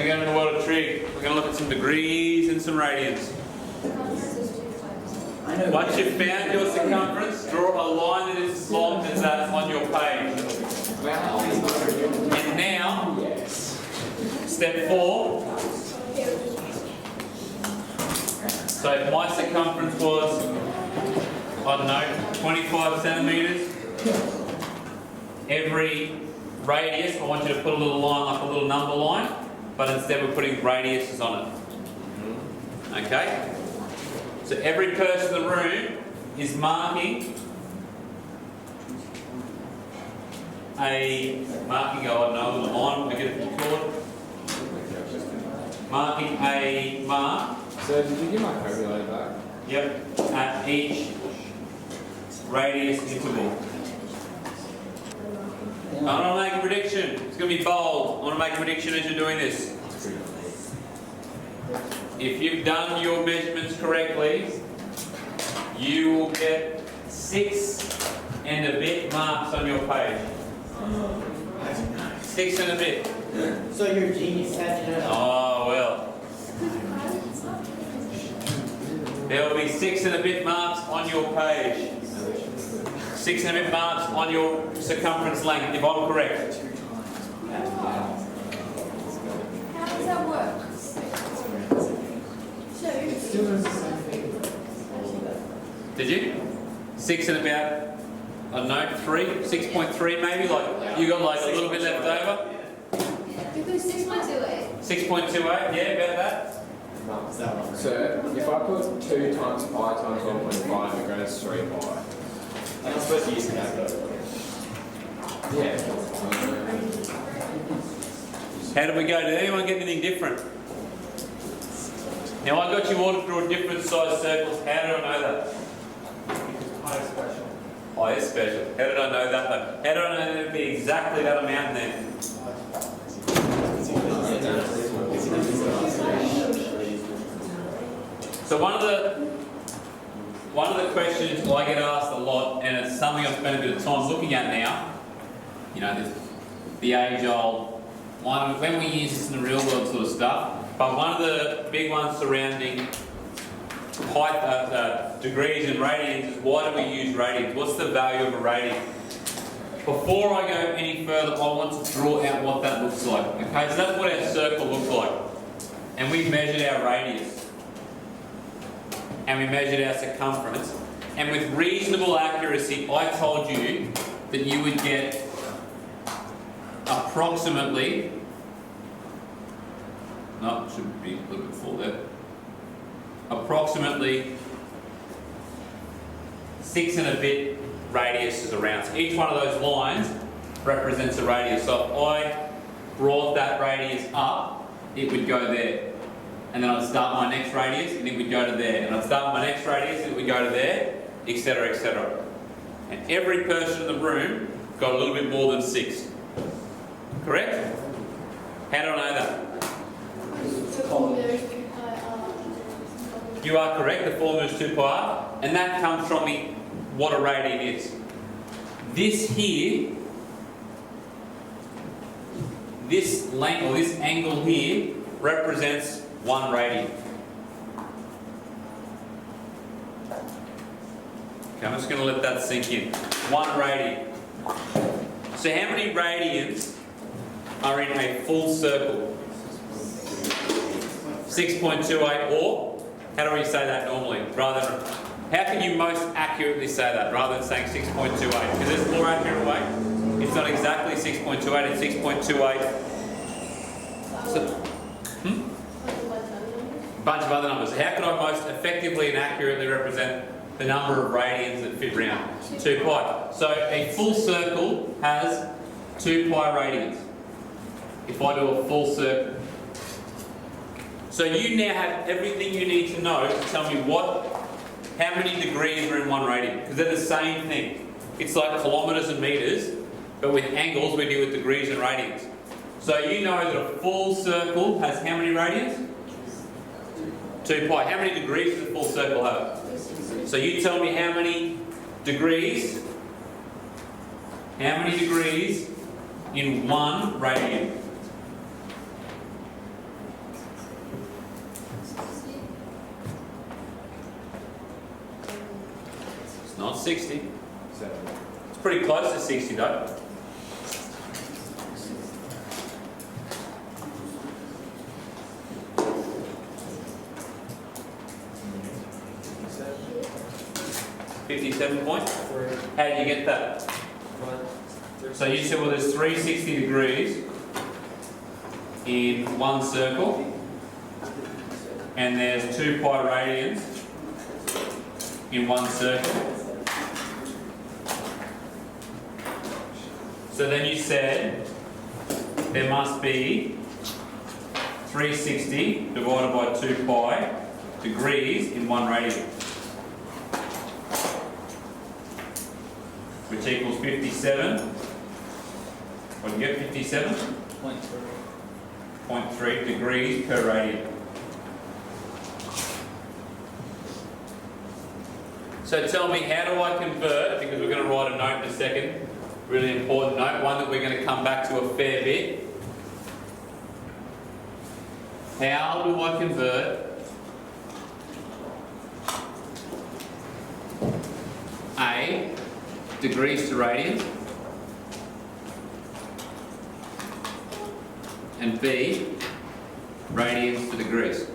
going to the world of trig. We're going to look at some degrees and some radians. Once you've found your circumference, draw a line that is as long as that on your page. And now, step 4. So if my circumference was, I don't know, 25 centimetres, every radius, I want you to put a little line like a little number line, but instead we're putting radiuses on it. Okay? So every person in the room is marking a line, we get it recorded. Marking a mark. So did you get my calculator back? Yep, at each radius interval. I want to make a prediction. It's going to be bold. I want to make a prediction as you're doing this. If you've done your measurements correctly, you will get 6 and a bit marks on your page. 6 and a bit. So you're a genius, Captain. Oh, well. There will be 6 and a bit marks on your page. 6 and a bit marks on your circumference length, if I'm correct. How does that work? Did you? 6 and about, I don't know, 3, 6.3 maybe? Like, you got like a little bit left over? Because 6.28. 6.28, yeah, about that. So if I put 2 times pi times 1.5, it goes 3 pi. I'm supposed to use the calculator. Yeah. How did we go? Did anyone get anything different? Now I got you all to draw different size circles. How did I know that? Pi is special. How did I know that though? How did I know that it would be exactly that amount there? So one of the questions I get asked a lot, and it's something I've spent a bit of time looking at now, you know, the age-old one, when we use this in the real world sort of stuff, but one of the big ones surrounding degrees and radians is why do we use radians? What's the value of a radian? Before I go any further, I want to draw out what that looks like. Okay, so that's what our circle looks like. And we measured our radius. And we measured our circumference. And with reasonable accuracy, I told you that you would get approximately, no, it should be a little bit full there, approximately 6 and a bit radiuses around. So each one of those lines represents a radius. So if I brought that radius up, it would go there. And then I'd start my next radius and it would go to there. And I'd start my next radius and it would go to there, etc., etc. And every person in the room got a little bit more than 6. Correct? How do I know that? You are correct, the formula is 2 pi r, and that comes from what a radian is. This here, this length or this angle here represents 1 radian. Okay, I'm just going to let that sink in. 1 radian. So how many radians are in a full circle? 6.28, or how do we say that normally? Rather than, how can you most accurately say that rather than saying 6.28? Because there's a more accurate way. It's not exactly 6.28, it's 6.28. So, bunch of other numbers. How can I most effectively and accurately represent the number of radians that fit round? 2 pi. So a full circle has 2 pi radians. If I do a full circle. So you now have everything you need to know to tell me how many degrees are in 1 radian. Because they're the same thing. It's like kilometres and metres, but with angles we deal with degrees and radians. So you know that a full circle has how many radians? 2 pi. How many degrees does a full circle have? So you tell me how many degrees in 1 radian? not 60. 7. It's pretty close to 60 though. £57. How did you get that? So you said, well, there's 360 degrees in one circle, and there's 2 pi radians in one circle. So then you said there must be 360 divided by 2 pi degrees in one radian, which equals 57. What do you get? 57.3 degrees per radian. So tell me, how do I convert, because we're going to write a note in a second, really important note, one that we're going to come back to a fair bit. How do I convert A, degrees to radians, and B, radians to degrees?